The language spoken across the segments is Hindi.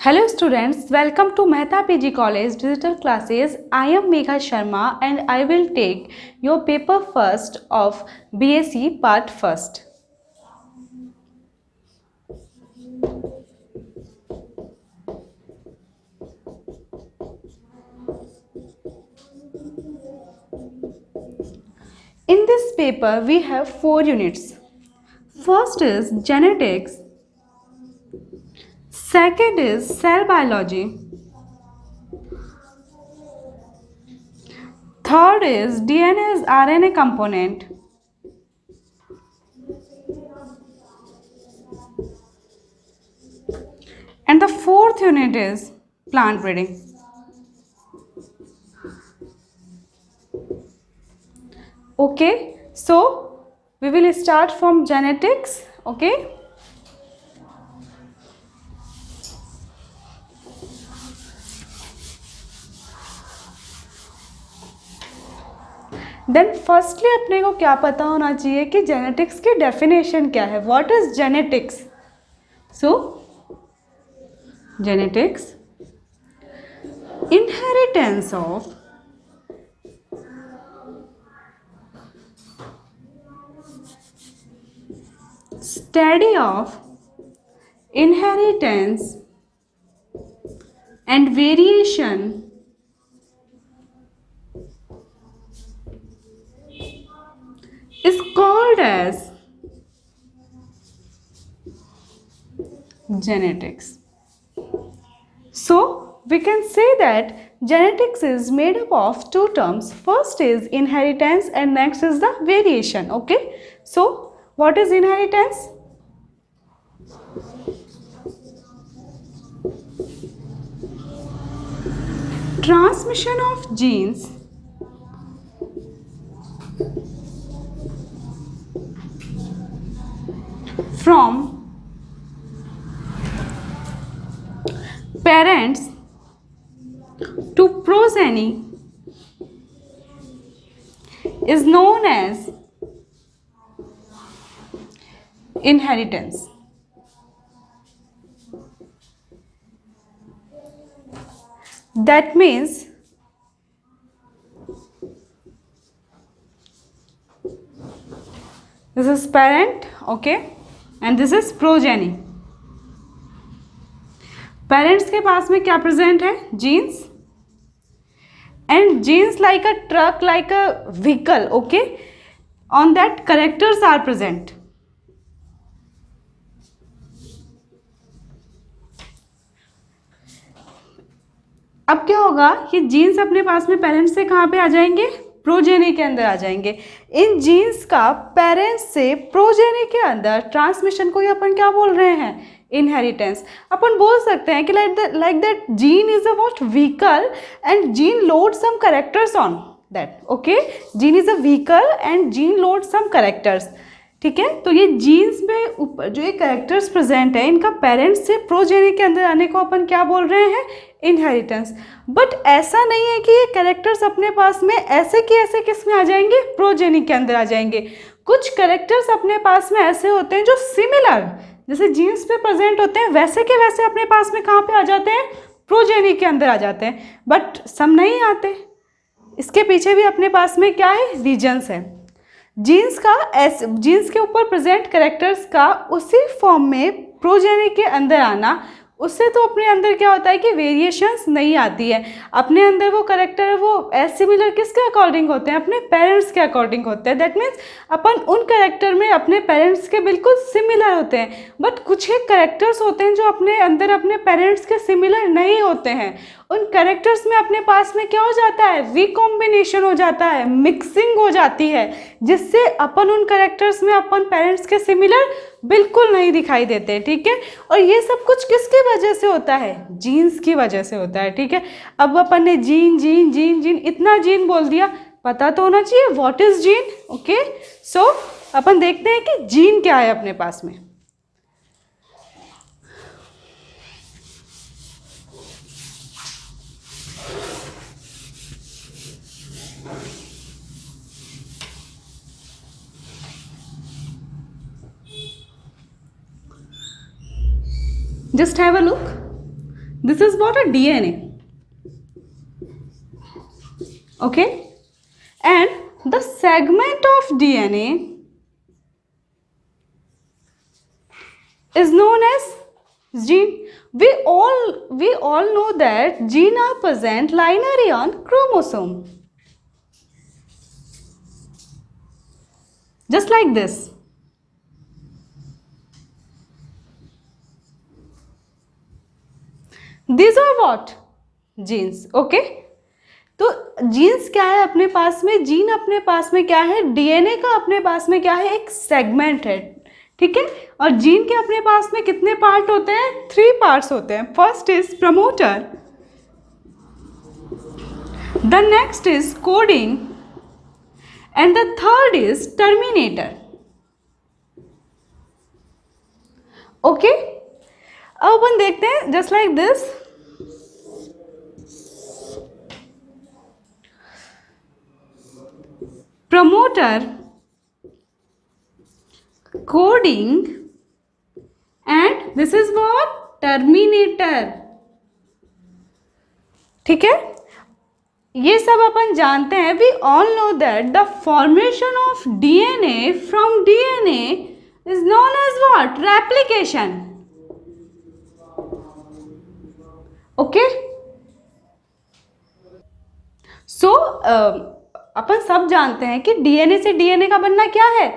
Hello students, welcome to Mehta PG College Digital Classes. I am Megha Sharma and I will take your paper first of BSc part first. In this paper we have 4 units. First is genetics, second is cell biology, third is DNA's RNA component, and the fourth unit is plant breeding. Okay, so we will start from genetics. Okay. Then firstly अपने को क्या पता होना चाहिए कि जेनेटिक्स की डेफिनेशन क्या है. What is genetics? So genetics inheritance of study of inheritance and variation is called as genetics. So we can say that genetics is made up of two terms. First is inheritance and next is the variation. Okay, so what is inheritance? Transmission of genes from parents to progeny is known as inheritance. That means this is parent, okay, and this is progeny. Parents के पास में क्या प्रेजेंट है? Genes. And genes like a truck, like a vehicle, okay, on that characters are present. अब क्या होगा? ये जीन्स अपने पास में पेरेंट्स से कहाँ पे आ जाएंगे? प्रोजेनी के अंदर आ जाएंगे. इन जीन्स का पेरेंट्स से प्रोजेनी के अंदर ट्रांसमिशन को ही अपन क्या बोल रहे हैं? इनहेरिटेंस. अपन बोल सकते हैं कि like that gene is a what? Vehicle, and gene load some characters on that. Okay, gene is a vehicle and gene load some characters. ठीक है, तो ये जीन्स में ऊपर जो ये कैरेक्टर्स प्रेजेंट है, इनका पेरेंट्स से प्रोजेनी के अंदर आने को अपन क्या बोल रहे हैं? इनहेरिटेंस. बट ऐसा नहीं है कि ये कैरेक्टर्स अपने पास में ऐसे कि ऐसे किस में आ जाएंगे? प्रोजेनी के अंदर आ जाएंगे. कुछ कैरेक्टर्स अपने पास में ऐसे होते हैं जो सिमिलर, जैसे जीन्स पे प्रेजेंट होते हैं, वैसे के वैसे अपने पास में कहाँ पे आ जाते हैं? प्रोजेनी के अंदर आ जाते हैं. बट सब नहीं आते. इसके पीछे भी अपने पास में क्या है? रीजन्स है. जीन्स के ऊपर प्रेजेंट कैरेक्टर्स का उसी फॉर्म में प्रोजेनी के अंदर आना, उससे तो अपने अंदर क्या होता है कि वेरिएशंस नहीं आती है. अपने अंदर वो कैरेक्टर है वो एज सिमिलर किसके अकॉर्डिंग होते हैं? अपने पेरेंट्स के अकॉर्डिंग होते हैं. दैट मीन्स अपन उन कैरेक्टर में अपने पेरेंट्स के बिल्कुल सिमिलर होते हैं. बट कुछ एक कैरेक्टर्स होते हैं जो अपने अंदर अपने पेरेंट्स के सिमिलर नहीं होते हैं. उन कैरेक्टर्स में अपने पास में क्या हो जाता है? रिकॉम्बिनेशन हो जाता है, मिक्सिंग हो जाती है, जिससे अपन उन कैरेक्टर्स में अपन पेरेंट्स के सिमिलर बिल्कुल नहीं दिखाई देते. ठीक है, और ये सब कुछ किसकी वजह से होता है? जीन्स की वजह से होता है. ठीक है, अब अपन ने जीन जीन जीन जीन इतना जीन बोल दिया, पता तो होना चाहिए व्हाट इज जीन. ओके, सो अपन देखते हैं कि जीन क्या है अपने पास में. Just have a look. This is what a DNA. Okay, and the segment of DNA is known as gene. We all know that gene are present linearly on chromosome, just like this. These are what? Genes. Okay, तो जीन्स क्या है अपने पास में? जीन अपने पास में क्या है? डीएनए का अपने पास में क्या है? एक सेगमेंट है, ठीक है। और जीन के अपने पास में कितने पार्ट होते हैं? 3 पार्ट्स होते हैं। First is promoter, the next is coding and the third is terminator. Okay, अब अपन देखते हैं just like this. promoter, coding, and this is what? Terminator। ठीक है, ये सब अपन जानते हैं। We all know that the formation of DNA from DNA is known as what? Replication। Okay, so अपन सब जानते हैं कि डीएनए से डीएनए का बनना क्या है?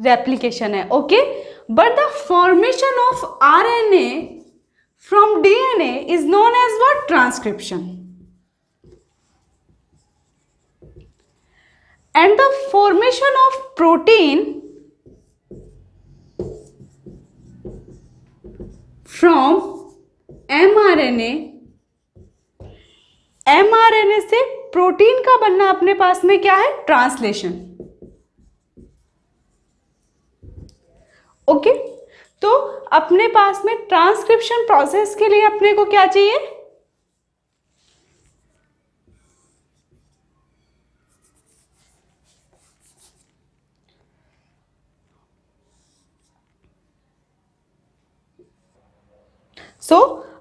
रेप्लिकेशन है। Okay, but the formation of RNA from DNA is known as what? Transcription. And the formation of protein from mRNA, mRNA से प्रोटीन का बनना अपने पास में क्या है? ट्रांसलेशन। ओके, तो अपने पास में ट्रांसक्रिप्शन प्रोसेस के लिए अपने को क्या चाहिए?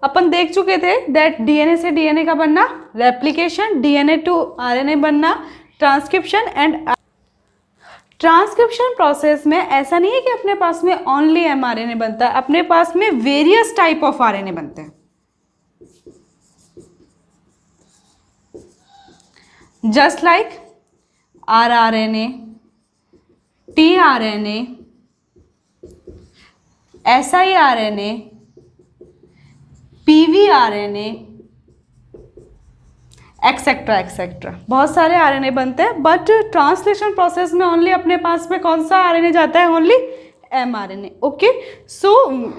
अपन देख चुके थे दैट डीएनए से डीएनए का बनना रेप्लिकेशन, डीएनए टू आरएनए बनना ट्रांसक्रिप्शन। एंड ट्रांसक्रिप्शन प्रोसेस में ऐसा नहीं है कि अपने पास में ओनली एमआरएनए बनता है, अपने पास में वेरियस टाइप ऑफ आरएनए बनते हैं। Just like rRNA, tRNA, siRNA, piRNA, etcetera etcetera, बहुत सारे आरएनए बनते हैं। बट ट्रांसलेशन प्रोसेस में ओनली अपने पास में कौन सा आरएनए जाता है? Only mRNA। Okay, so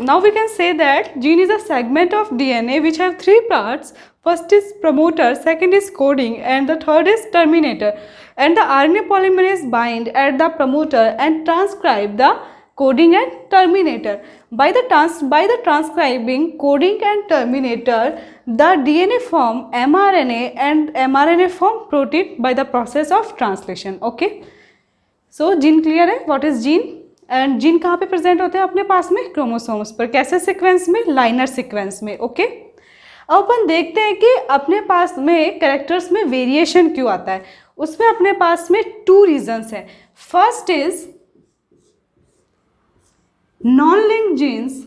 now we can say that gene is a segment of DNA which have 3 parts. First is promoter, second is coding, and the third is terminator. And the RNA polymerase bind at the promoter and transcribe the coding and terminator. By the transcribing, coding and terminator, the DNA form mRNA and mRNA form protein by the process of translation. Okay, so gene clear है? What is gene? And gene कहाँ पे प्रेजेंट होते हैं अपने पास में? क्रोमोसोम्स पर। कैसे सीक्वेंस में? लाइनर सीक्वेंस में। ओके, अब अपन देखते हैं कि अपने पास में कैरेक्टर्स में वेरिएशन क्यों आता है। उसमें अपने पास में 2 रीजंस है। First is non linked genes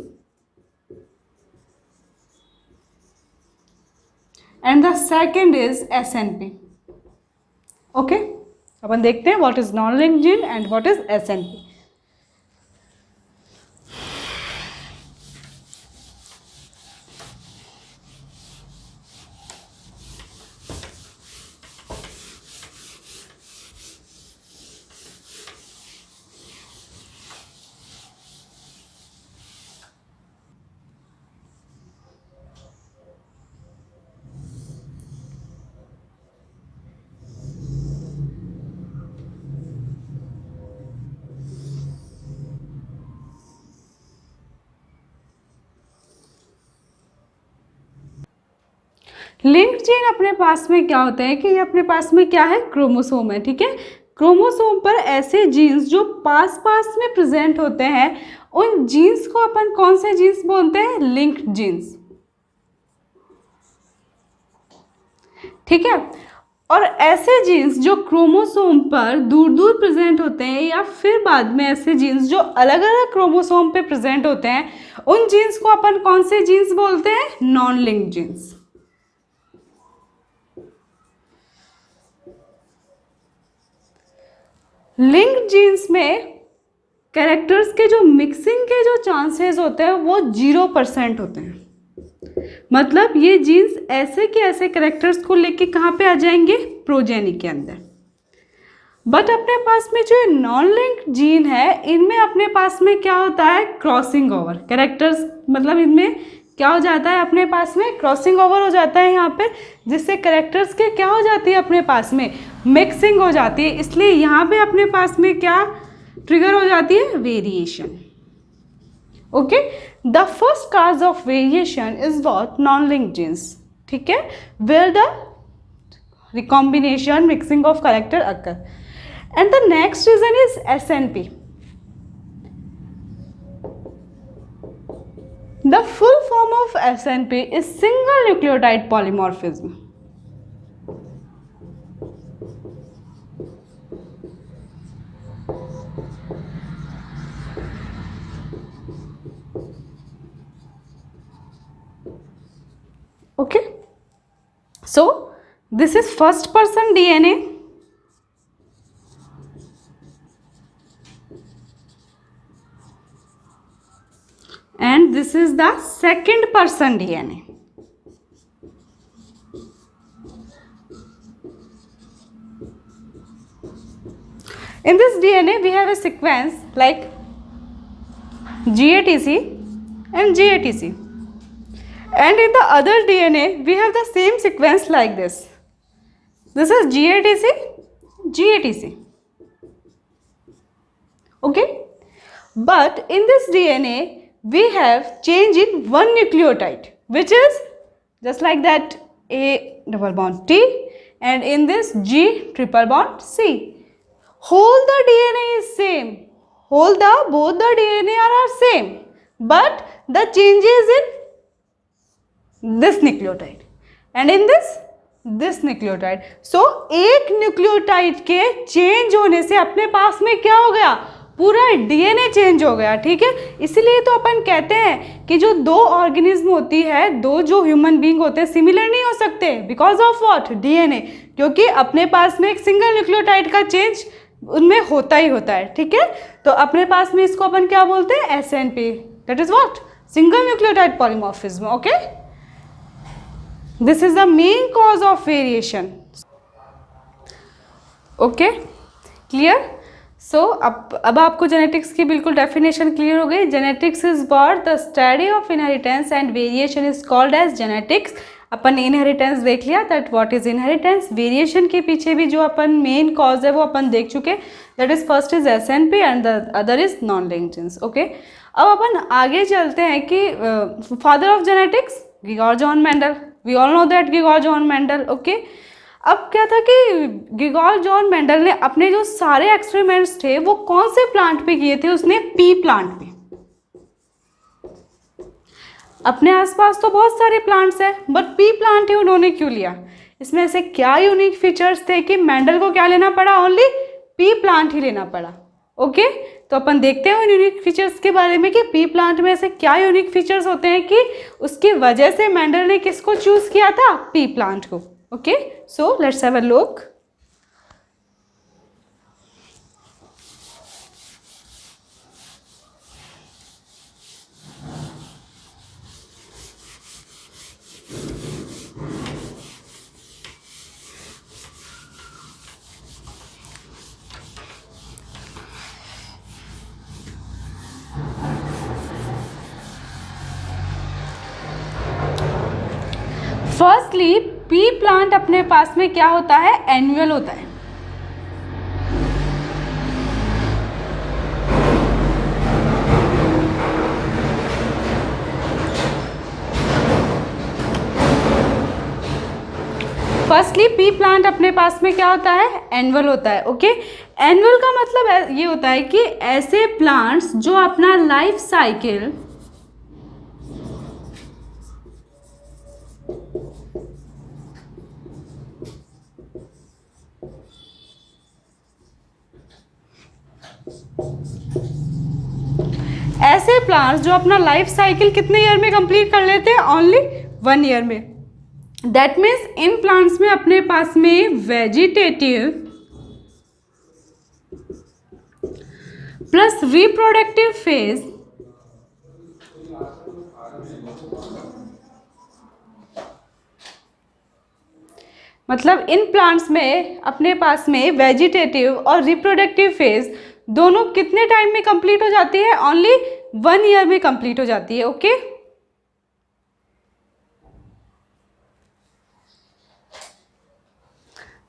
and the second is SNP। Okay, अपन देखते हैं what is non linked gene and what is SNP। Linked gene अपने पास में क्या होता है कि ये अपने पास में क्या है? क्रोमोसोम है। ठीक है, क्रोमोसोम पर ऐसे जीन्स जो पास पास में प्रेजेंट होते हैं, उन जीन्स को अपन कौन से जीन्स बोलते हैं? Linked genes. ठीक है। और ऐसे जीन्स जो क्रोमोसोम पर दूर दूर प्रेजेंट होते हैं या फिर बाद में ऐसे जीन्स जो अलग अलग क्रोमोसोम पे प्रेजेंट होते हैं, उन जीन्स को अपन कौन से जीन्स बोलते हैं? Non linked jeans. Linked genes में कैरेक्टर्स के जो मिक्सिंग के जो चांसेस होते हैं वो 0% होते हैं। मतलब ये जीन्स ऐसे के ऐसे कैरेक्टर्स को लेके कहाँ पे आ जाएंगे? प्रोजेनी के अंदर। बट अपने पास में जो नॉन लिंक्ड जीन है, इनमें अपने पास में क्या होता है? क्रॉसिंग ओवर कैरेक्टर्स, मतलब इनमें क्या हो जाता है? अपने पास में क्रॉसिंग ओवर हो जाता है यहाँ पे, जिससे कैरेक्टर्स के क्या हो जाती है? अपने पास में मिक्सिंग हो जाती है। इसलिए यहाँ पे अपने पास में क्या ट्रिगर हो जाती है? Variation. Okay, the first cause of variation is what? Non linked genes. ठीक है, where the recombination mixing of character occur. And the next reason is SNP. The full form of SNP is single nucleotide polymorphism. Okay, so this is first person DNA. And this is the second person DNA. In this DNA we have a sequence like GATC and GATC, and in the other DNA we have the same sequence like this. This is GATC, GATC. Okay, but in this DNA we have change in one nucleotide, which is just like that A double bond T, and in this G triple bond C. Whole the DNA is same, both the DNA are same, but the changes in this nucleotide and in this nucleotide. So एक न्यूक्लियोटाइड के चेंज होने से अपने पास में क्या हो गया? पूरा DNA चेंज हो गया। ठीक है, इसीलिए तो अपन कहते हैं कि जो दो ऑर्गेनिज्म होती है, दो जो ह्यूमन बीइंग होते हैं, सिमिलर नहीं हो सकते बिकॉज ऑफ व्हाट? DNA, क्योंकि अपने पास में एक सिंगल न्यूक्लियोटाइड का चेंज उनमें होता ही होता है। ठीक है, तो अपने पास में इसको अपन क्या बोलते हैं? SNP, that is what? Single nucleotide polymorphism. Okay, this is the main cause of variation. Okay, clear? So अब आपको जेनेटिक्स की बिल्कुल डेफिनेशन क्लियर हो गई। Genetics is what? The study of inheritance and variation is called as genetics. अपन इनहेरिटेंस देख लिया, that what is inheritance. Variation के पीछे भी जो अपन मेन कॉज है वो अपन देख चुके, that is first is SNP and the other is non linked genes. Okay, अब अपन आगे चलते हैं कि father of genetics Gregor John Mendel, we all know that Gregor John Mendel. Okay, अब क्या था कि ग्रिगोर जॉन मेंडल ने अपने जो सारे एक्सपेरिमेंट्स थे वो कौन से प्लांट पे किए थे? उसने पी प्लांट पे। अपने आसपास तो बहुत सारे प्लांट्स हैं, बट पी प्लांट ही उन्होंने क्यों लिया? इसमें ऐसे क्या यूनिक फीचर्स थे कि मेंडल को क्या लेना पड़ा? ओनली पी प्लांट ही लेना पड़ा। ओके, तो अपन देखते हैं उन यूनिक फीचर्स के बारे में कि पी प्लांट में ऐसे क्या यूनिक फीचर्स होते हैं कि उसकी वजह से मेंडल ने किसको चूज किया था? पी प्लांट को। Okay, so let's have a look. Firstly P plant अपने पास में क्या होता है? एनुअल होता है। फर्स्टली पी प्लांट अपने पास में क्या होता है? एनुअल होता है। ओके, एनुअल का मतलब ये होता है कि ऐसे प्लांट्स जो अपना लाइफ साइकिल प्लांट्स जो अपना लाइफ साइकिल कितने ईयर में कंप्लीट कर लेते हैं, ओनली 1 ईयर में। दैट मीन्स इन प्लांट्स में अपने पास में वेजिटेटिव प्लस रिप्रोडक्टिव फेज मतलब इन प्लांट्स में अपने पास में वेजिटेटिव और रिप्रोडक्टिव फेज दोनों कितने टाइम में कंप्लीट हो जाती है, ओनली 1 ईयर में कंप्लीट हो जाती है। ओके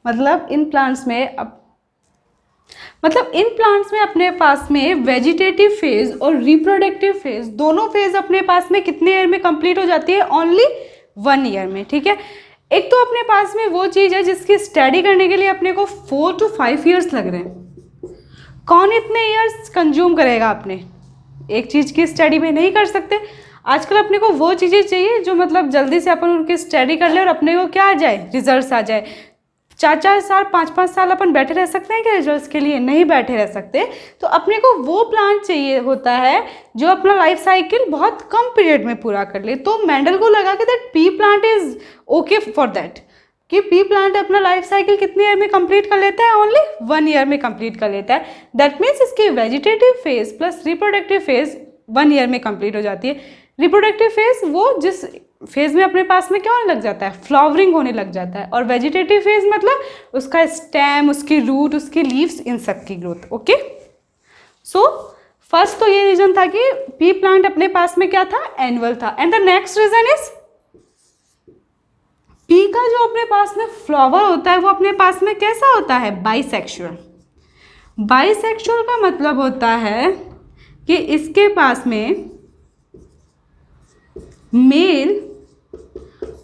मतलब इन प्लांट्स में अपने पास में वेजिटेटिव फेज और रिप्रोडक्टिव फेज दोनों फेज अपने पास में कितने ईयर में कंप्लीट हो जाती है, ओनली 1 ईयर में। ठीक है, एक तो अपने पास में वो चीज़ है जिसकी स्टडी करने के लिए अपने को 4 to 5 ईयर्स लग रहे हैं। कौन इतने ईयर्स कंज्यूम करेगा, अपने एक चीज़ की स्टडी में नहीं कर सकते। आजकल अपने को वो चीज़ें चाहिए जो मतलब जल्दी से अपन उनकी स्टडी कर ले और अपने को क्या आ जाए, रिजल्ट्स आ जाए। 4-4 साल 5-5 साल अपन बैठे रह सकते हैं क्या रिजल्ट्स के लिए? नहीं बैठे रह सकते। तो अपने को वो प्लांट चाहिए होता है जो अपना लाइफ साइकिल बहुत कम पीरियड में पूरा कर ले। तो मेंडल को लगा कि that P plant is okay for that, कि पी प्लांट अपना लाइफ साइकिल कितने ईयर में कंप्लीट कर लेता है, ओनली 1 ईयर में कंप्लीट कर लेता है। दैट मीन्स इसकी vegetative phase plus reproductive phase 1 year में कंप्लीट हो जाती है। रिप्रोडक्टिव फेज वो जिस फेज में अपने पास में क्या होने लग जाता है, फ्लावरिंग होने लग जाता है। और वेजिटेटिव फेज मतलब उसका स्टेम, उसकी रूट, उसकी लीव्स, इन सब की ग्रोथ। ओके सो फर्स्ट तो ये रीजन था कि पी प्लांट अपने पास में क्या था, एनुअल था। And the next reason is P का जो अपने पास में फ्लावर होता है वो अपने पास में कैसा होता है, बाइसेक्सुअल। बाइसेक्सुअल का मतलब होता है कि इसके पास में male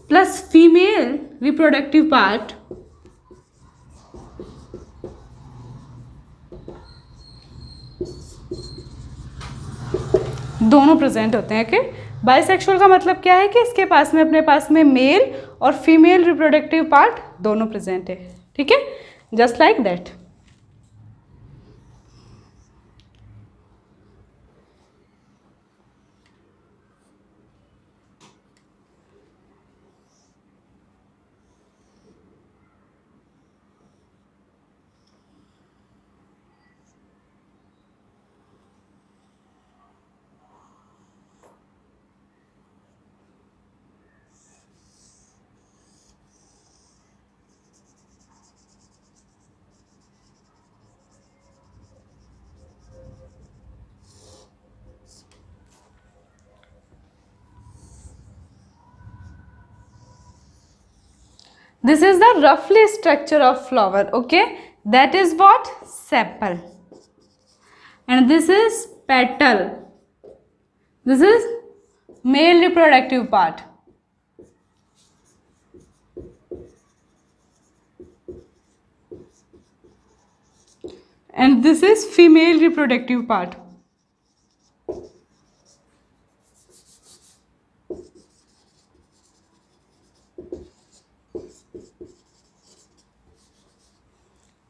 plus female reproductive part दोनों प्रेजेंट होते हैं। कि बाइसेक्सुअल का मतलब क्या है कि इसके पास में अपने पास में मेल और फीमेल रिप्रोडक्टिव पार्ट दोनों प्रेजेंट है। ठीक है, just like that. This is the roughly structure of flower. Okay, that is what, sepal, and this is petal. This is male reproductive part, and this is female reproductive part.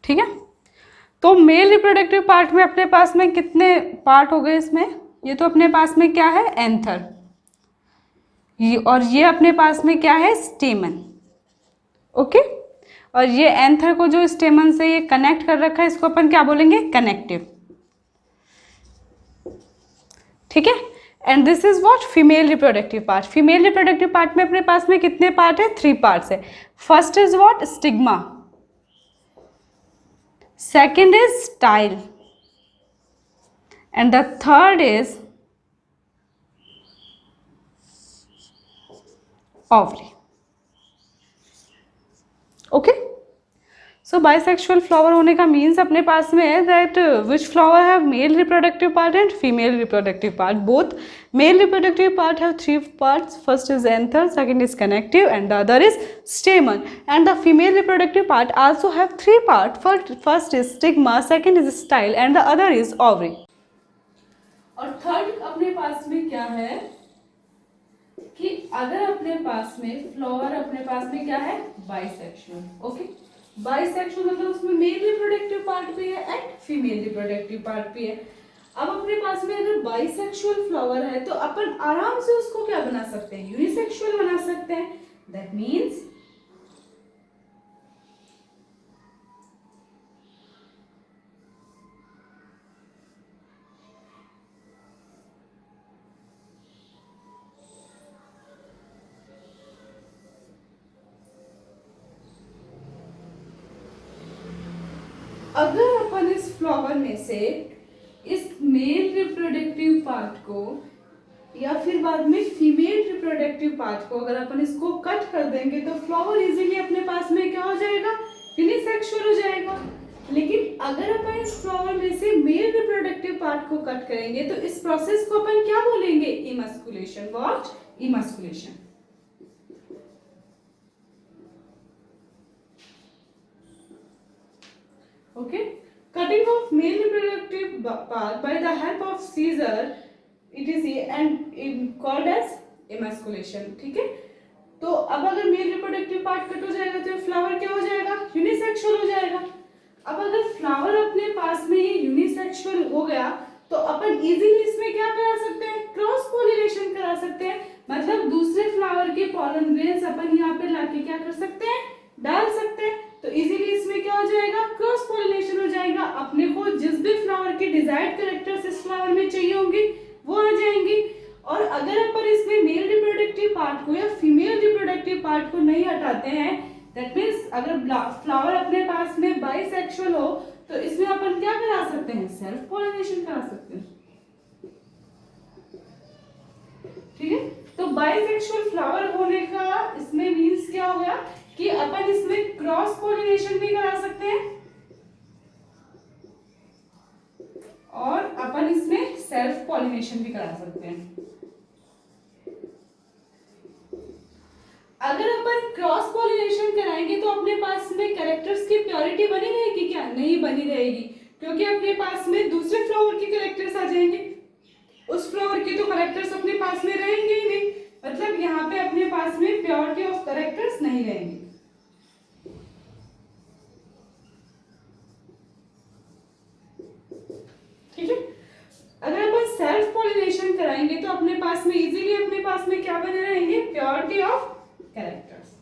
ठीक है, तो मेल रिप्रोडक्टिव पार्ट में अपने पास में कितने पार्ट हो गए इसमें, ये तो अपने पास में क्या है, एंथर, और ये अपने पास में क्या है, स्टेमन। ओके, और ये एंथर को जो स्टेमन से ये कनेक्ट कर रखा है इसको अपन क्या बोलेंगे, कनेक्टिव। ठीक है, and this is what, female reproductive part. Female reproductive part में अपने पास में कितने पार्ट है, 3 पार्ट्स है। First is what, stigma, second is style, and the third is ovary. Okay, so bisexual flower होने का means अपने पास में है that which flower have male reproductive part and female reproductive part. Both male reproductive part have 3 parts. First is anther, second is connective, and the other is stamen. And the female reproductive part also have 3 parts. First is stigma, second is style, and the other is ovary. और थर्ड अपने पास में क्या है कि अगर अपने पास में फ्लावर अपने पास में क्या है, बाइसेक्सुअल। ओके, बाइसेक्सुअल मतलब उसमें मेल रिप्रोडक्टिव पार्ट भी है एंड फीमेल रिप्रोडक्टिव पार्ट भी है। अब अपने पास में अगर बाइसेक्सुअल फ्लावर है तो अपन आराम से उसको क्या बना सकते हैं, यूनिसेक्सुअल बना सकते हैं। दैट मीन्स अगर अपन इस फ्लावर में से इस मेल रिप्रोडक्टिव पार्ट को या फिर बाद में फीमेल रिप्रोडक्टिव पार्ट को अगर अपन इसको कट कर देंगे तो फ्लावर इजीली अपने पास में क्या हो जाएगा, यूनिसेक्सुअल हो जाएगा। लेकिन अगर अपन इस फ्लावर में से मेल रिप्रोडक्टिव पार्ट को कट करेंगे तो इस प्रोसेस को अपन क्या बोलेंगे, इमस्कुलेशन। What, इमस्कुलेशन। Okay, cutting of male reproductive part by the help of scissor, it is called as emasculation। ठीक है, तो अब अगर मेल रिप्रोडक्टिव पार्ट कट हो जाएगा तो फ्लावर क्या हो जाएगा, यूनिसेक्सुअल हो जाएगा। अब अगर फ्लावर अपने पास में ये यूनिसेक्सुअल हो गया तो अपन इजीली इसमें क्या करा सकते हैं, क्रॉस पॉलिनेशन करा सकते हैं। मतलब दूसरे फ्लावर के पॉलन ग्रेन्स अपन यहाँ पे लाके क्या कर सकते हैं, डाल सकते हैं। तो इजीली इसमें क्या हो जाएगा, क्रॉस पॉलिनेशन हो जाएगा। अपने को जिस भी फ्लावर के डिजायर्ड कैरेक्टर्स इस फ्लावर में चाहिए होंगे वो आ जाएंगे। और अगर अपन इसमें मेल रिप्रोडक्टिव पार्ट को या फीमेल रिप्रोडक्टिव पार्ट को नहीं हटाते हैं, दैट मीन्स अगर फ्लावर अपने पास में बाइसेक्सुअल हो तो इसमें अपन क्या करा सकते हैं, सेल्फ पॉलिनेशन करा सकते हैं। ठीक है, तो बाइसेक्सुअल फ्लावर होने का इसमें मीन्स क्या हो गया कि अपन इसमें क्रॉस पॉलिनेशन भी करा सकते हैं और अपन इसमें सेल्फ पॉलिनेशन भी करा सकते हैं। अगर अपन क्रॉस पॉलिनेशन कराएंगे तो अपने पास में कैरेक्टर्स की प्योरिटी बनी रहेगी क्या, नहीं बनी रहेगी, क्योंकि अपने पास में दूसरे फ्लावर के कैरेक्टर्स आ जाएंगे, उस फ्लावर के तो कैरेक्टर्स अपने पास में रहेंगे ही नहीं। मतलब यहाँ पे अपने पास में प्योरिटी ऑफ कैरेक्टर्स नहीं रहेंगे। ठीक है, अगर अपन सेल्फ पॉलिनेशन कराएंगे तो अपने पास में इजीली अपने पास में क्या बने रहेंगे, purity of characters.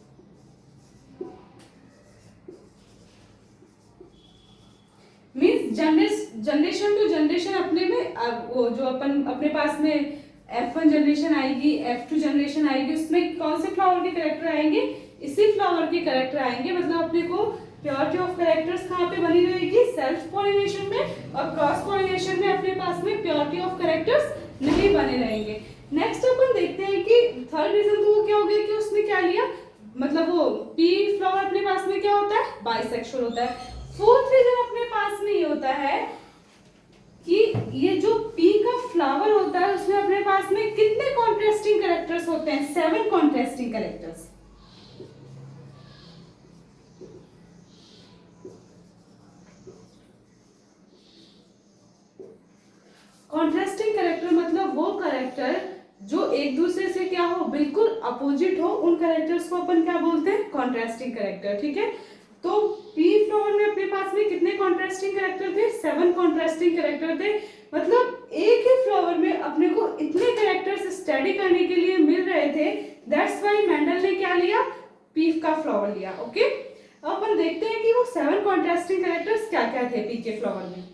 Means generation to generation अपने में वो जो अपन अपने पास में F1 जनरेशन आएगी, F2 जनरेशन आएगी, उसमें कौन से फ्लावर के कैरेक्टर आएंगे, इसी फ्लावर के कैरेक्टर आएंगे। मतलब अपने को प्योरिटी ऑफ कैरेक्टर्स कहाँ पे बनी रहेगी, सेल्फ पॉलिनेशन में, और क्रॉस पॉलिनेशन में अपने पास में प्योरिटी ऑफ कैरेक्टर्स नहीं बने रहेंगे। नेक्स्ट अपन देखते हैं कि थर्ड रीजन तो वो क्या हो गया कि उसने क्या लिया, मतलब वो पी फ्लावर अपने पास में क्या होता है, बाइसेक्सुअल होता है। फोर्थ रीजन अपने पास में ये होता है कि ये जो पी का फ्लावर होता है उसमें अपने पास में कितने कॉन्ट्रास्टिंग कैरेक्टर्स होते हैं, 7 कॉन्ट्रास्टिंग कैरेक्टर्स। कॉन्ट्रास्टिंग कैरेक्टर मतलब वो कैरेक्टर जो एक दूसरे से क्या हो, बिल्कुल अपोजिट हो, उन कैरेक्टर्स को अपन क्या बोलते हैं, कॉन्ट्रास्टिंग कैरेक्टर। ठीक है, तो पी फ्लावर में अपने पास में कितने कॉन्ट्रास्टिंग कैरेक्टर थे, 7 कॉन्ट्रास्टिंग कैरेक्टर थे। मतलब एक ही फ्लावर में अपने को इतने कैरेक्टर्स स्टडी करने के लिए मिल रहे थे। दैट्स व्हाई मेंडल ने क्या लिया, पी का फ्लावर लिया। ओके, अब अपन देखते हैं कि वो 7 कॉन्ट्रास्टिंग कैरेक्टर्स क्या क्या थे पी के फ्लावर में।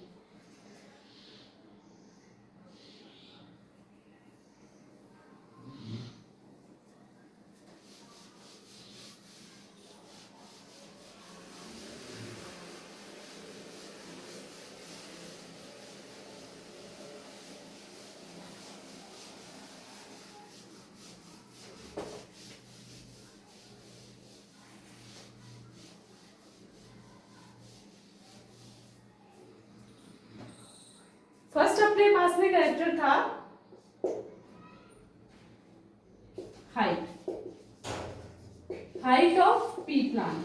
फर्स्ट अपने पास में कैरेक्टर था height, height of P plant.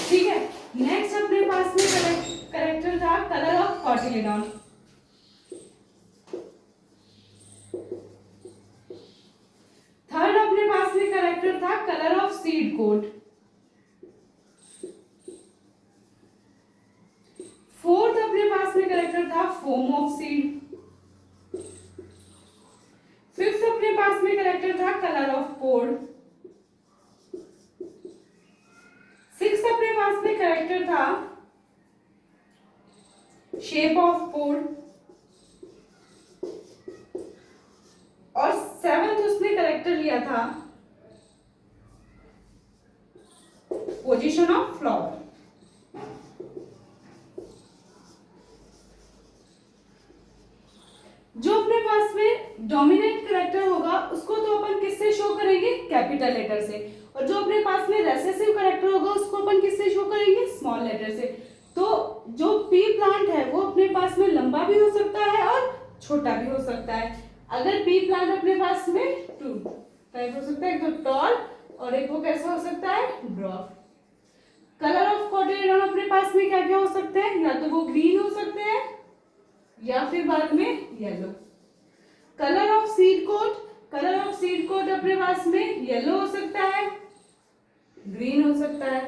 ठीक है, नेक्स्ट अपने पास में कैरेक्टर था कलर ऑफ कॉटिलेडॉन। थर्ड अपने पास में कैरेक्टर था colour of seed coat. Fourth अपने पास में पास में करेक्टर था शेप ऑफ पोड, और 7th उसने करेक्टर लिया था पोजीशन ऑफ फ्लावर। जो अपने पास में डोमिनेंट करेक्टर होगा उसको तो अपन किससे शो करेंगे, कैपिटल लेटर से, और जो अपने पास में रेसेसिव करेक्टर होगा उसको अपन किससे शो करेंगे, स्मॉल लेटर से। तो जो पी प्लांट है वो अपने पास में लंबा भी हो सकता है और छोटा भी हो सकता है। अगर पी प्लांट अपने पास में 2 टाइप हो सकता है, एक तो टॉल और एक वो कैसा हो सकता है, ड्वार्फ। कलर ऑफ कॉटिलेडोन अपने पास में क्या क्या हो सकते हैं, या तो वो ग्रीन हो सकते हैं या फिर बाद में yellow. Colour of seed coat, colour of seed coat अपने पास में येलो हो सकता है, ग्रीन हो सकता है।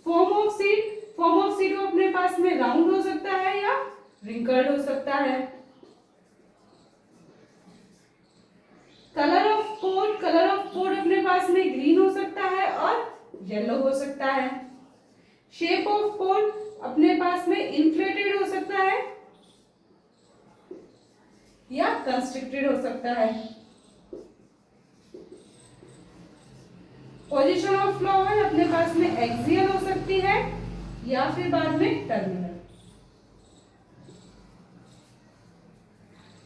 Form of seed, form of seed अपने पास में राउंड हो सकता है या रिंकल्ड हो सकता है। Colour of pod, colour of pod अपने पास में ग्रीन हो सकता है और येलो हो सकता है। शेप ऑफ पोड अपने पास में इन्फ्लेटेड हो सकता है या कंस्ट्रिक्टेड हो सकता है। पोजीशन ऑफ फ्लावर अपने पास में एक्सियल हो सकती है या फिर बाद में टर्मिनल।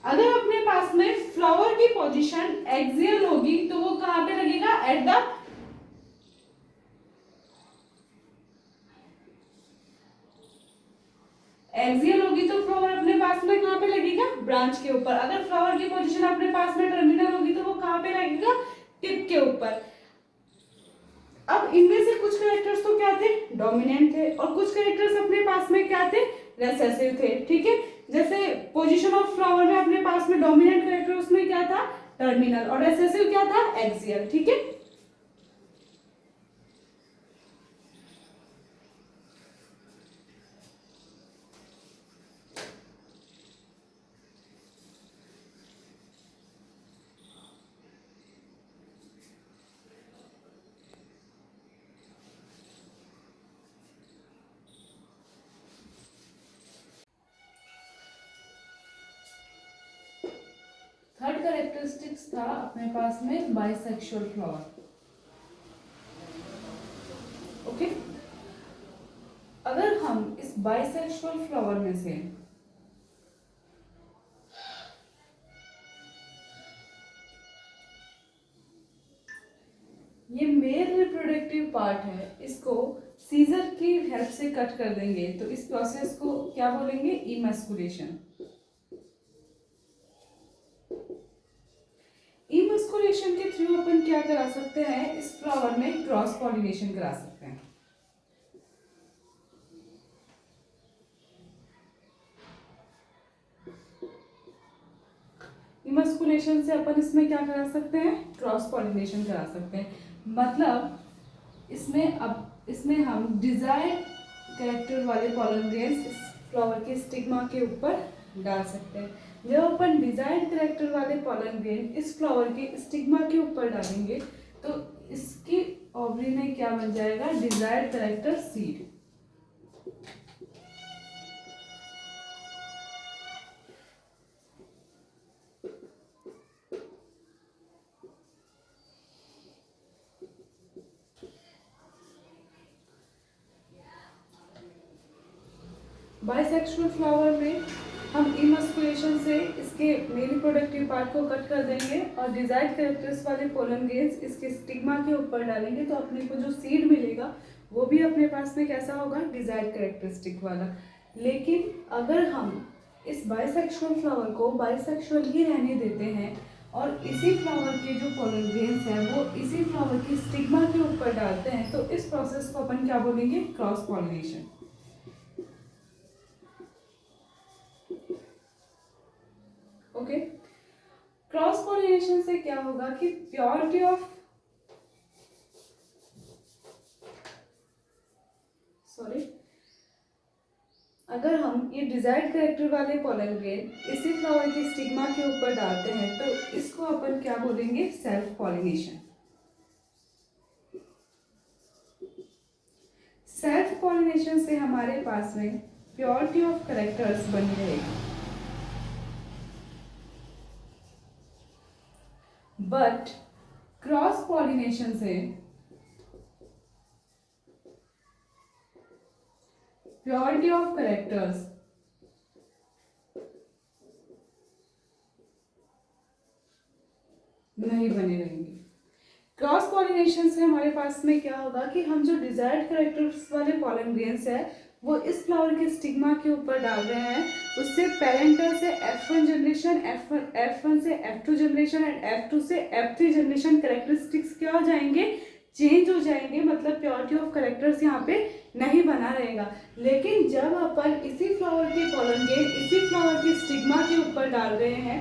अगर अपने पास में फ्लावर की पोजीशन एक्सियल होगी तो वो कहां पे लगेगा, एट द एक्सियल होगी तो फ्लावर अपने पास में कहां पे लगेगा, ब्रांच के ऊपर। अगर फ्लावर की पोजीशन अपने पास में टर्मिनल होगी तो वो कहां पे लगेगा, टिप के ऊपर। अब इनमें से कुछ कैरेक्टर्स तो क्या थे, डोमिनेंट थे, और कुछ कैरेक्टर्स अपने पास में क्या थे, रेसेसिव थे। ठीक है, जैसे पोजीशन ऑफ फ्लावर में अपने पास में डोमिनेंट कैरेक्टर उसमें क्या था, टर्मिनल, और रेसेसिव क्या था, एक्सियल। ठीक है, थर्ड कैरेक्टरिस्टिक्स था अपने पास में बाइसेक्सुअल फ्लावर। ओके, अगर हम इस बाइसेक्सुअल फ्लावर में से ये मेल रिप्रोडक्टिव पार्ट है, इसको सीजर की हेल्प से कट कर देंगे तो इस प्रोसेस को क्या बोलेंगे, इमस्कुलेशन। इमस्कुलेशन के थ्रू अपन क्या करा सकते हैं, इस फ्लावर में क्रॉस पॉलिनेशन करा सकते हैं। इमस्कुलेशन से अपन इसमें क्या करा सकते हैं, क्रॉस पॉलिनेशन करा सकते हैं। मतलब इसमें हम डिजायर्ड कैरेक्टर वाले पॉलन ग्रेन्स इस फ्लावर के स्टिग्मा के ऊपर डाल सकते हैं। जब अपन डिजायर्ड कैरेक्टर वाले पॉलन ग्रेन इस फ्लावर के स्टिग्मा के ऊपर डालेंगे तो इसकी ओवरी में क्या बन जाएगा, desired character seed. Bisexual flower में हम इमस्कुलेशन से इसके मेल रिप्रोडक्टिव पार्ट को कट कर देंगे और डिजायर्ड कैरेक्टर्स वाले पोलन ग्रेन्स इसके स्टिग्मा के ऊपर डालेंगे तो अपने को जो सीड मिलेगा वो भी अपने पास में कैसा होगा, डिजायर्ड कैरेक्टरिस्टिक वाला। लेकिन अगर हम इस बाइसेक्सुअल फ्लावर को बाइसेक्सुअल ही रहने देते हैं और इसी फ्लावर के जो पोलन ग्रेन्स हैं वो इसी फ्लावर की स्टिग्मा के ऊपर डालते हैं तो इस प्रोसेस को अपन क्या बोलेंगे, cross pollination. Okay, cross pollination से क्या होगा कि प्योरिटी ऑफ अगर हम ये डिजायर्ड कैरेक्टर वाले पोलन ग्रेन इसी फ्लावर की स्टिग्मा के ऊपर डालते हैं तो इसको अपन क्या बोलेंगे, सेल्फ पॉलिनेशन। सेल्फ पॉलिनेशन से हमारे पास में प्योरिटी ऑफ करेक्टर्स बनी रहेगी, बट क्रॉस पॉलिनेशन से प्योरिटी ऑफ करेक्टर्स नहीं बने रहेंगे। क्रॉस पॉलिनेशन से हमारे पास में क्या होगा कि हम जो डिजायर्ड करेक्टर्स वाले पॉलन ग्रेन्स है वो इस फ्लावर के स्टिग्मा के ऊपर डाल रहे हैं, उससे पेरेंटल से F1 जनरेशन, F1 से F2 जनरेशन एंड F2 से F3 जनरेशन करेक्टरिस्टिक्स क्या हो जाएंगे, चेंज हो जाएंगे, मतलब प्योरिटी ऑफ करेक्टर्स यहाँ पे नहीं बना रहेगा। लेकिन जब अपन इसी फ्लावर के पॉलन ग्रेन इसी फ्लावर के स्टिग्मा के ऊपर डाल रहे हैं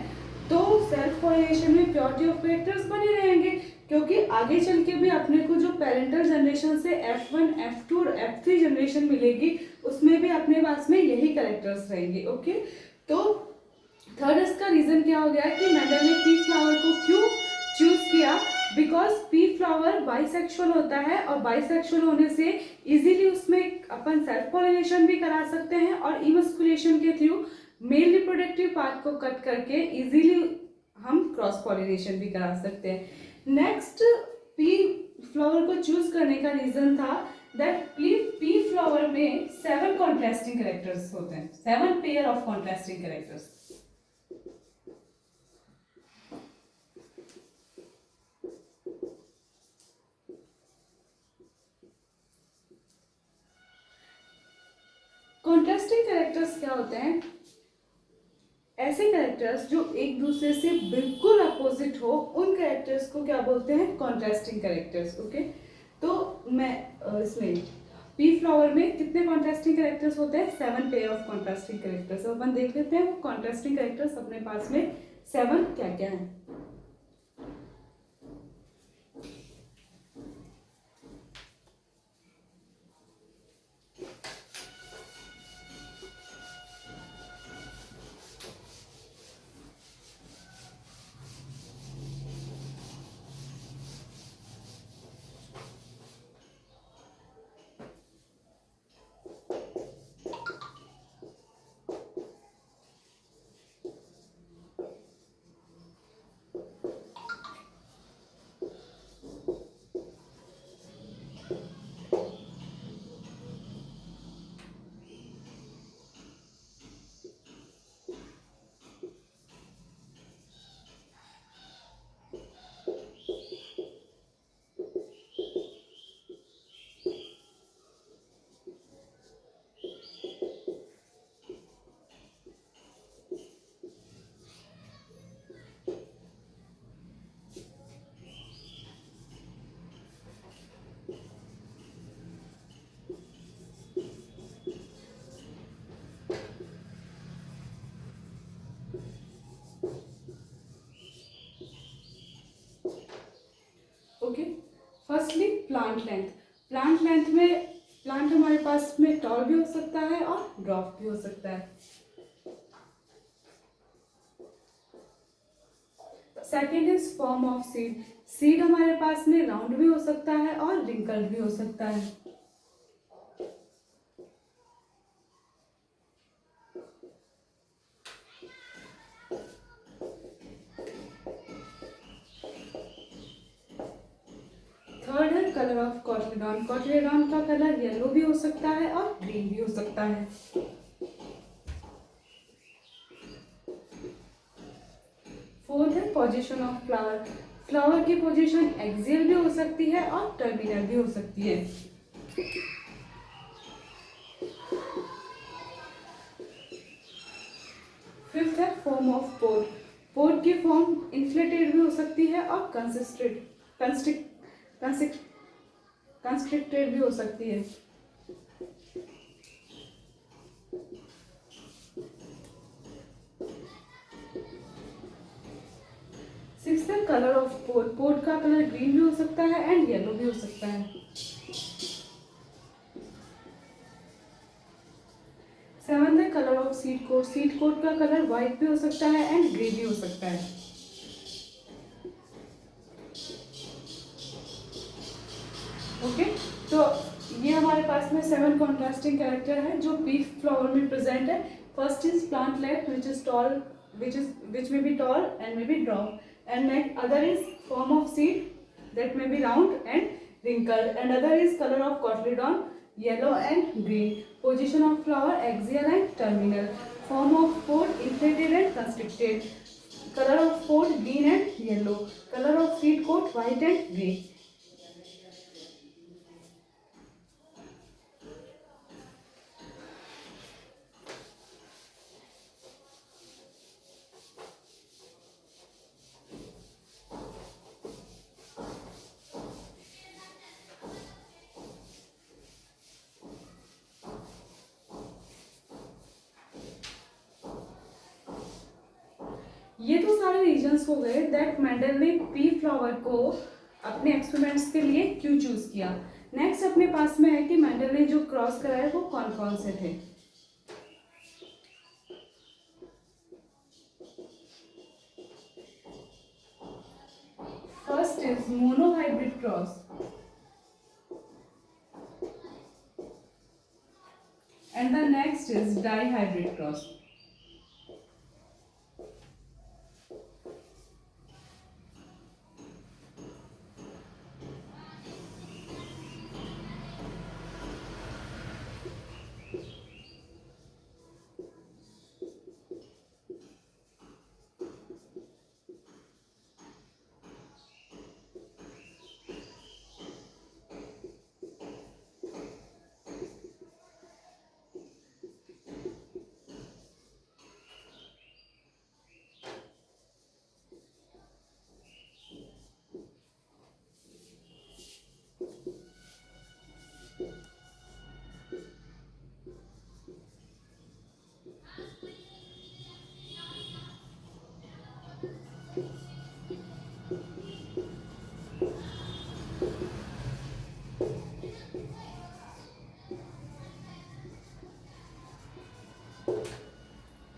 तो सेल्फ पॉलिनेशन में प्योरिटी ऑफ करेक्टर्स बने रहेंगे, क्योंकि आगे चल के भी अपने को जो पेरेंटल जनरेशन से F1, F2 और F3 जनरेशन मिलेगी उसमें भी अपने पास में यही करेक्टर्स रहेंगे। ओके, तो थर्ड इसका रीजन क्या हो गया कि मेंडल ने पी फ्लावर को क्यों चूज किया, बिकॉज पी फ्लावर बाइसेक्सुअल होता है और बाइसेक्सुअल होने से इजीली उसमें अपन सेल्फ पॉलिनेशन भी करा सकते हैं और इमस्कुलेशन के थ्रू मेल रिप्रोडक्टिव पार्ट को कट करके इजीली हम क्रॉस पॉलिनेशन भी करा सकते हैं। नेक्स्ट पी फ्लावर को चूज करने का रीजन था दैट पी फ्लावर में 7 कॉन्ट्रास्टिंग कैरेक्टर्स होते हैं, 7 pair of contrasting characters. Contrasting characters क्या होते हैं, ऐसे कैरेक्टर्स जो एक दूसरे से बिल्कुल अपोजिट हो उन कैरेक्टर्स को क्या बोलते हैं, कॉन्ट्रास्टिंग कैरेक्टर्स। ओके, तो मैं इसमें पी फ्लावर में कितने कॉन्ट्रास्टिंग कैरेक्टर्स होते हैं, 7 पेयर ऑफ कॉन्ट्रास्टिंग कैरेक्टर्स। अब अपन देख लेते हैं कॉन्ट्रास्टिंग कैरेक्टर्स अपने पास में 7 क्या क्या हैं। Okay, firstly plant length. Plant length में प्लांट हमारे पास में टॉल भी हो सकता है और ड्रॉप भी हो सकता है। Second is form of seed. Seed हमारे पास में राउंड भी हो सकता है और रिंकल्ड भी हो सकता है। थर्ड है कलर ऑफ कॉटिलेडॉन। कॉटिलेडॉन का कलर येलो भी हो सकता है और ग्रीन भी हो सकता है। फोर्थ है पोजीशन ऑफ फ्लावर। फ्लावर की पोजीशन एक्सियल भी हो सकती है और टर्मिनल भी हो सकती है। फिफ्थ है फॉर्म ऑफ पोड। पोड की फॉर्म इन्फ्लेटेड भी हो सकती है और कंस्ट्रिक्टेड भी हो सकती है। सिक्स्थ है कलर ऑफ पोड। पोड का कलर ग्रीन भी हो सकता है एंड येलो भी हो सकता है। सेवंथ है colour of seed coat. Seed coat का कलर व्हाइट भी हो सकता है एंड ग्रे भी हो सकता है। ओके, तो ये हमारे पास में 7 कॉन्ट्रास्टिंग कैरेक्टर है जो पी फ्लावर में प्रेजेंट है. First is plant left which is tall, which may be tall and may be drop, and next other is form of seed that may be round and wrinkled, and other is color of cotyledon yellow and green, position of flower axial and terminal, form of pod inflated and constricted, color of pod green and yellow, color of seed coat white and grey. ये तो सारे रीजंस हो गए दैट मेंडल ने पी फ्लावर को अपने एक्सपेरिमेंट्स के लिए क्यों चूज किया. नेक्स्ट अपने पास में है कि मेंडल ने जो क्रॉस कराए वो कौन कौन से थे. First is monohybrid cross and the next is dihybrid cross.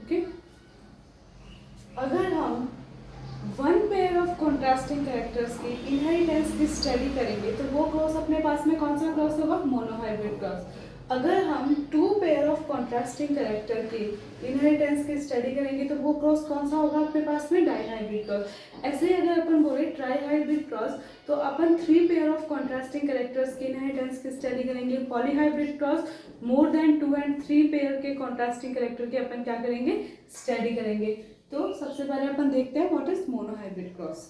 Okay, अगर हम one pair of contrasting characters की इनहेरिटेंस की स्टडी करेंगे तो वो क्रॉस अपने पास में कौन सा क्रॉस होगा, मोनोहाइब्रिड क्रॉस. अगर हम two pair of contrasting character की इनहेरिटेंस की स्टडी करेंगे तो वो क्रॉस कौन सा होगा अपने पास में, डाइहाइब्रिड क्रॉस. ऐसे ही अगर अपन बोले ट्राइहाइब्रिड क्रॉस तो अपन 3 पेयर ऑफ कॉन्ट्रास्टिंग कैरेक्टर्स की इनहेरिटेंस की स्टडी करेंगे. Polyhybrid cross more than 2 and 3 pair के कॉन्ट्रास्टिंग कैरेक्टर की अपन क्या करेंगे, स्टडी करेंगे. तो सबसे पहले अपन देखते हैं what is monohybrid cross.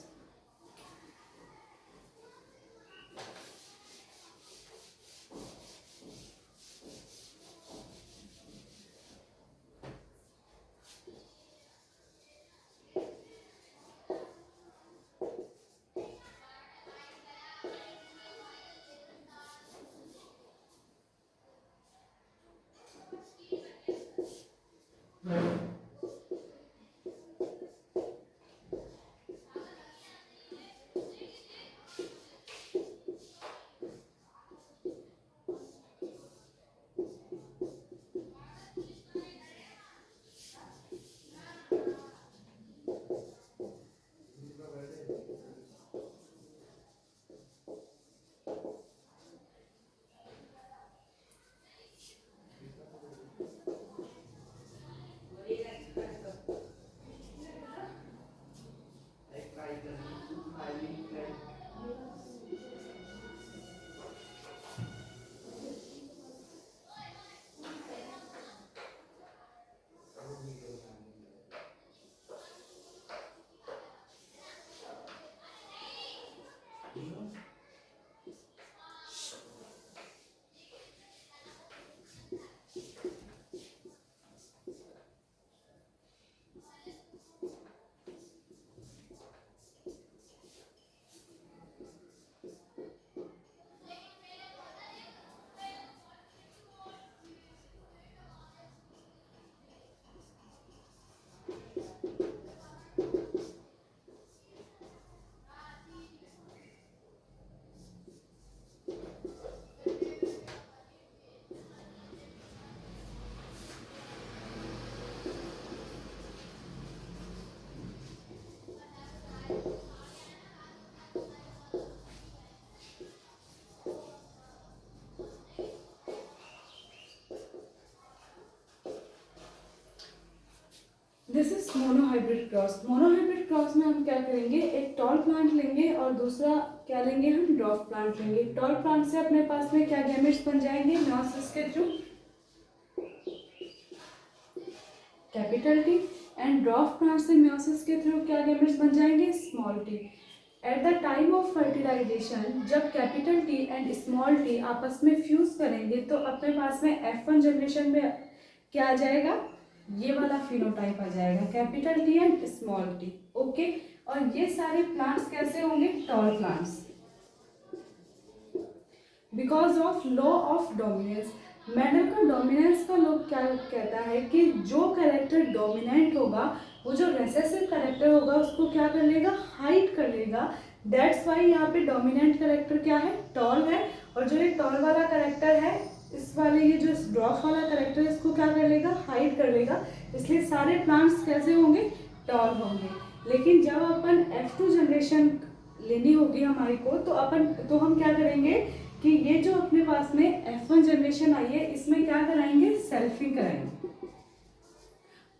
This is monohybrid cross. Monohybrid cross में हम क्या करेंगे, एक टॉल प्लांट लेंगे और दूसरा क्या लेंगे, हम ड्वार्फ प्लांट लेंगे। टॉल प्लांट से अपने पास में क्या गैमेट्स बन जाएंगे, मेयोसिस के through capital T, and dwarf plant से मेयोसिस के थ्रू क्या गैमेट्स बन जाएंगे, small T. At the time of fertilisation जब capital T and small T आपस में फ्यूज करेंगे तो अपने पास में F1 जनरेशन में क्या आ जाएगा, ये वाला फिनोटाइप आ जाएगा, capital T and small T. Okay, और ये सारे प्लांट्स कैसे होंगे, tall plants, because of law of dominance. Mendel का डोमिनेंस का लॉ क्या कहता है कि जो कैरेक्टर डोमिनेंट होगा वो जो रेसेसिव कैरेक्टर होगा उसको क्या कर लेगा, हाइड कर लेगा। दैट्स वाई यहाँ पे डोमिनेंट कैरेक्टर क्या है, टॉल है, और जो ये टॉल वाला कैरेक्टर है, इस वाले ये जो ड्वार्फ वाला कैरेक्टर है इसको क्या कर लेगा, हाइड कर लेगा। इसलिए सारे प्लांट्स कैसे होंगे, टॉल होंगे। लेकिन जब अपन F2 जनरेशन लेनी होगी हमारी को तो हम क्या करेंगे कि ये जो अपने पास में F1 जनरेशन आई है इसमें क्या कराएंगे, सेल्फिंग कराएंगे।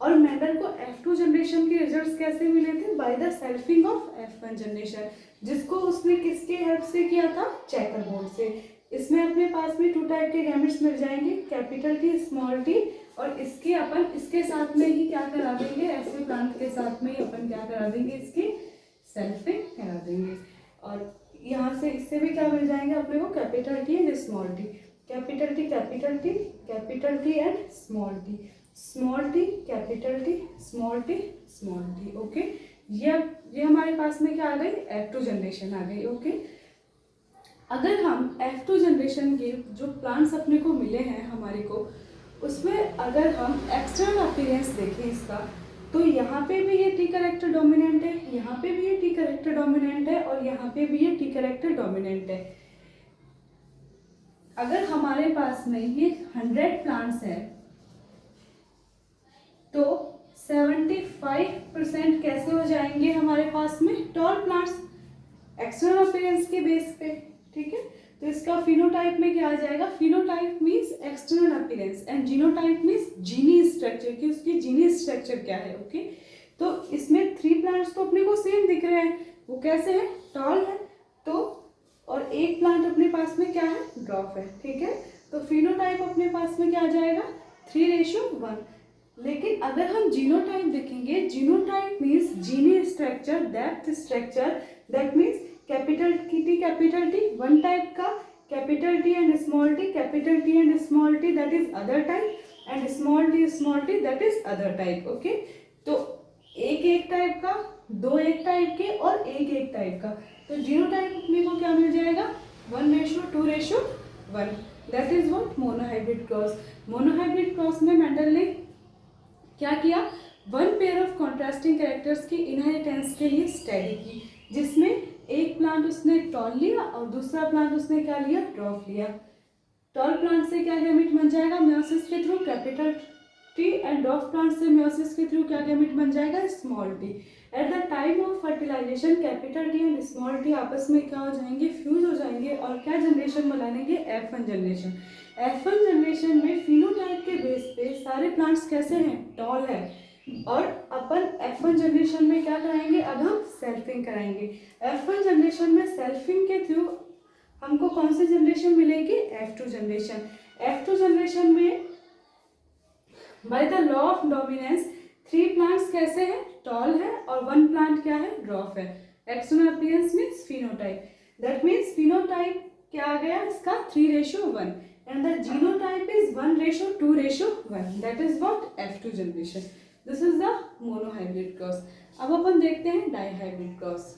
और मेंडल को F2 जनरेशन के रिजल्ट्स कैसे मिले थे, by the selfing of F1 generation, जिसको उसने किसके हेल्प से किया था, चेकर बोर्ड से। इसमें अपने पास में 2 टाइप के गैमेट्स मिल जाएंगे, कैपिटल टी, स्मॉल टी, और इसके साथ में ही क्या करा देंगे, ऐसे प्लांट के साथ में ही अपन क्या करा देंगे, इसकी सेल्फिंग करा देंगे। और यहाँ से इससे भी क्या मिल जाएंगे अपने को, capital T and small T, capital T capital T, capital T and small T, small T capital T, small T small T. Okay, ये हमारे पास में क्या आ गई, F2 जनरेशन आ गई। ओके, अगर हम F2 जनरेशन के जो प्लांट्स अपने को मिले हैं हमारे को, उसमें अगर हम एक्सटर्नल अपीयरेंस देखें इसका, तो यहाँ पे भी ये टी करेक्टर डोमिनेंट है, यहाँ पे भी ये टी करेक्टर डोमिनेंट है, और यहाँ पे भी ये टी करेक्टर डोमिनेंट है। अगर हमारे पास में ये 100 प्लांट्स है तो 75% कैसे हो जाएंगे हमारे पास में, टॉल प्लांट्स, एक्सटर्नल अपीयरेंस के बेस पे। ठीक है, तो इसका फिनोटाइप में क्या आ जाएगा, phenotype means external appearance and genotype means genic structure, कि उसकी जीनी स्ट्रक्चर क्या है। ओके, तो इसमें 3 प्लांट्स तो अपने को सेम दिख रहे हैं, वो कैसे है, टॉल है, तो और एक प्लांट अपने पास में क्या है, ड्वार्फ है। ठीक है, तो फिनोटाइप अपने पास में क्या आ जाएगा, 3:1। लेकिन अगर हम जीनोटाइप देखेंगे, genotype means genic structure, depth structure, that means capital T 1 type का, capital T and small T, capital T and small T that is other type, and small T that is other type. Okay, तो एक टाइप का, 2 एक टाइप के, और एक टाइप का। तो जीनोटाइप अपने को क्या मिल जाएगा, 1:2:1, that is what, monohybrid cross. Monohybrid cross में मेंडल ने क्या किया, 1 पेयर ऑफ कॉन्ट्रास्टिंग कैरेक्टर्स की इनहेरिटेंस के लिए स्टडी की, जिसमें एक प्लांट उसने टॉल लिया और दूसरा प्लांट उसने क्या लिया, ड्वार्फ लिया। टॉल प्लांट से क्या गैमेट बन जाएगा, मेयोसिस के through capital T, and dwarf plant से मेयोसिस के थ्रू क्या गैमेट बन जाएगा, small T. At the time of fertilization capital T and small T आपस में क्या हो जाएंगे, फ्यूज हो जाएंगे, और क्या जनरेशन बनाएंगे, F1 जनरेशन। F1 जनरेशन में फिनोटाइप के बेस पे सारे प्लांट्स कैसे हैं, टॉल है, और अपन F1 जनरेशन में क्या कराएंगे, अब हम सेल्फिंग कराएंगे। F1 जनरेशन में सेल्फिंग के थ्रू हमको कौन सी जनरेशन मिलेगी, F2 जनरेशन। F2 जनरेशन में by the law of dominance 3 plants कैसे हैं, टॉल है, और 1 प्लांट क्या है, ड्वार्फ है। External appearance means phenotype, that means phenotype क्या आ गया इसका, 3:1, and the genotype is 1:2:1, that is what, F2 generation. This is the monohybrid cross. अब अपन देखते हैं डाइहाइब्रिड क्रॉस।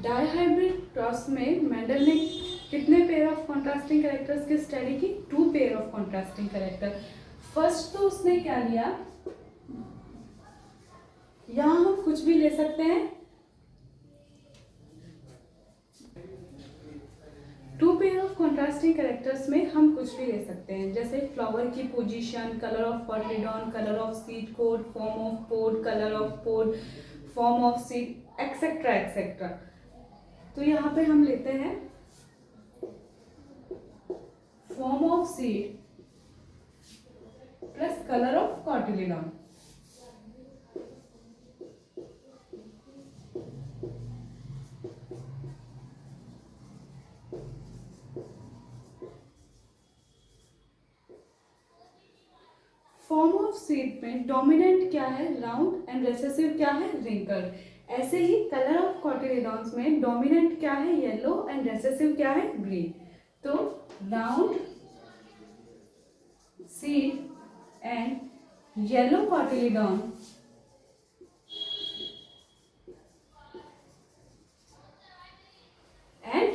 डायहाइब्रिड क्रॉस में मेंडल ने कितने पेयर ऑफ कॉन्ट्रास्टिंग कैरेक्टर्स की स्टडी की? 2 pair of contrasting character. First तो उसने क्या लिया, यहां हम कुछ भी ले सकते हैं, 2 पेयर ऑफ कॉन्ट्रास्टिंग कैरेक्टर्स में हम कुछ भी ले सकते हैं, जैसे फ्लावर की position, colour of cotyledon, colour of seed coat, form of pod, colour of pod, form of seed, etcetera etcetera. तो यहाँ पे हम लेते हैं form of seed plus colour of cotyledon. Form of seed में डोमिनेंट क्या है? राउंड एंड रिसेसिव क्या है? रिंकल। ऐसे ही कलर ऑफ कॉटिलीडॉन्स में डोमिनेंट क्या है? येलो एंड रिसेसिव क्या है? ग्रीन। तो round seed and yellow cotyledon and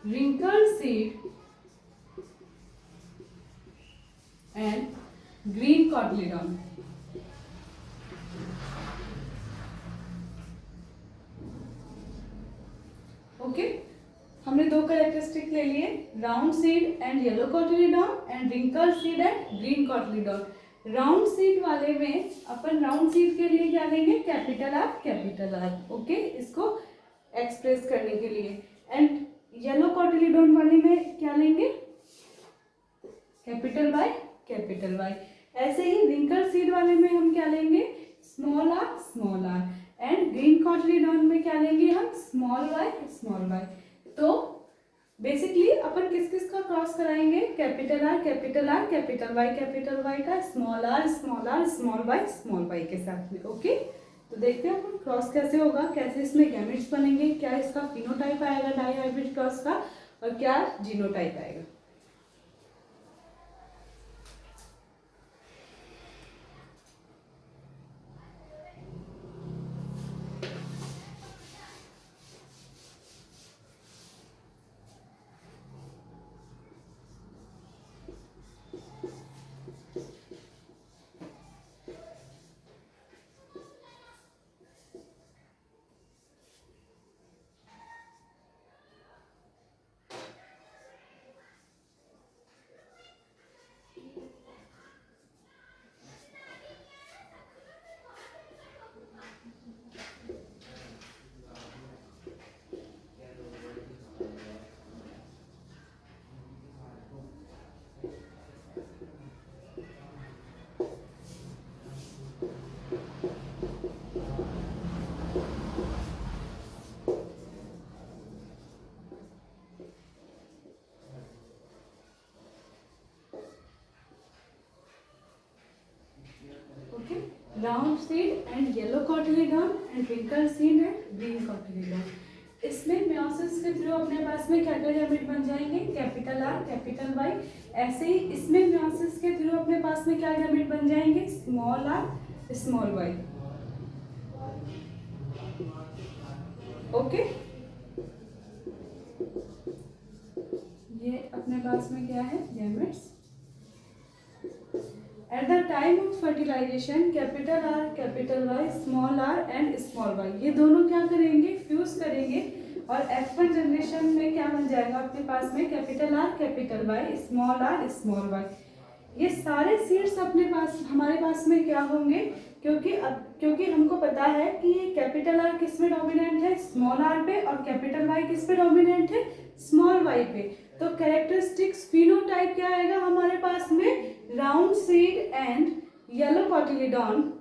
wrinkled seed and green cotyledon। Okay, हमने 2 कैरेक्टरिस्टिक ले लिए, round seed and yellow cotyledon and wrinkled seed and green cotyledon. Round seed वाले में अपन राउंड सीड के लिए क्या लेंगे? Capital R. ओके, इसको एक्सप्रेस करने के लिए। एंड येलो कॉटिलीडॉन वाले में क्या लेंगे? Capital Y. ऐसे ही wrinkled सीड वाले में हम क्या लेंगे? Small R. And green cotyledon में क्या लेंगे हम? स्मॉल वाई। तो बेसिकली अपन किस किस का क्रॉस कराएंगे? कैपिटल आर कैपिटल वाई का स्मॉल आर वाई के साथ में। ओके, तो देखते हैं अपन क्रॉस कैसे होगा, कैसे इसमें गैमेट्स बनेंगे, क्या इसका फिनोटाइप आएगा डायहाइब्रिड क्रॉस का, और क्या जीनोटाइप आएगा। Round seed and yellow cotyledon and wrinkled seed and green cotyledon. इसमें मेयोसिस के थ्रू अपने पास में क्या क्या गैमेट बन जाएंगे? Capital R capital Y. ऐसे ही इसमें मेयोसिस के थ्रू अपने पास में क्या गैमेट बन जाएंगे? Small R small Y. Okay, ये अपने पास में क्या है? Gametes. At the time of fertilization capital R capital Y small R and small Y ये दोनों क्या करेंगे? फ्यूज करेंगे, और F1 जनरेशन में क्या बन जाएगा अपने पास में? Capital R capital Y small Y. ये सारे सीड्स अपने पास हमारे पास में क्या होंगे? क्योंकि हमको पता है कि ये कैपिटल आर किस में डोमिनेंट है? स्मॉल आर पे। और कैपिटल वाई किस पे डोमिनेंट है? स्मॉल वाई पे। तो कैरेक्टरिस्टिक्स फिनोटाइप क्या आएगा हमारे पास में? Round seed and yellow cotyledon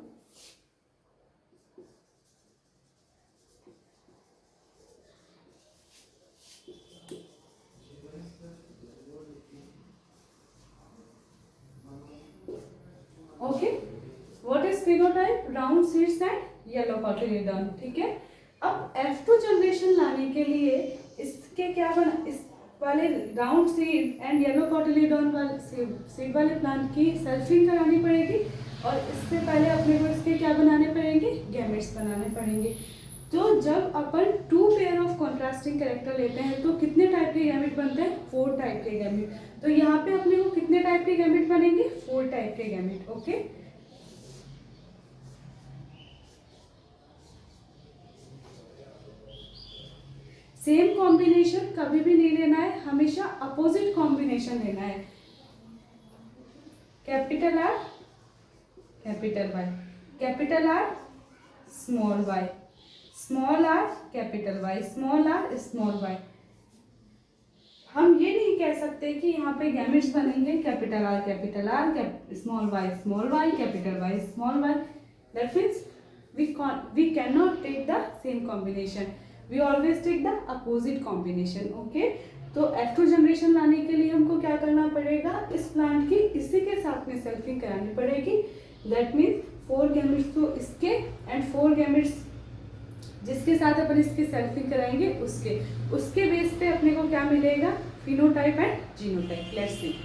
okay, what is phenotype? Round seeds and yellow cotyledon. ठीक है, अब F2 जनरेशन लाने के लिए इसके क्या बना? इस वाले round seed and yellow cotyledon वाले सीड वाले प्लांट की सेल्फिंग करानी पड़ेगी, और इससे पहले अपने को इसके क्या बनाने पड़ेंगे? गैमेट्स बनाने पड़ेंगे। तो जब अपन 2 पेयर ऑफ कॉन्ट्रास्टिंग कैरेक्टर लेते हैं तो कितने टाइप के गैमेट बनते हैं? 4 टाइप के गैमेट। तो यहाँ पे अपने को कितने टाइप के गैमेट बनेंगे? 4 टाइप के गैमेट। ओके, सेम कॉम्बिनेशन कभी भी नहीं लेना है, हमेशा अपोजिट कॉम्बिनेशन लेना है। Capital R capital Y, capital R small Y, small R capital Y, small R small Y. हम ये नहीं कह सकते कि यहाँ पे गैमेट्स बनेंगे capital R small Y capital Y small Y. That means we cannot take the same combination, we always take the opposite combination। okay, तो F2 जनरेशन लाने के लिए हमको क्या करना पड़ेगा? इस प्लांट की इसी के साथ में सेल्फिंग करानी पड़ेगी। दैट मीन्स 4 गैमेट्स तो इसके एंड 4 गैमेट्स जिसके साथ अपन इसकी सेल्फिंग कराएंगे उसके बेस पे अपने को क्या मिलेगा? Phenotype and genotype. Let's see.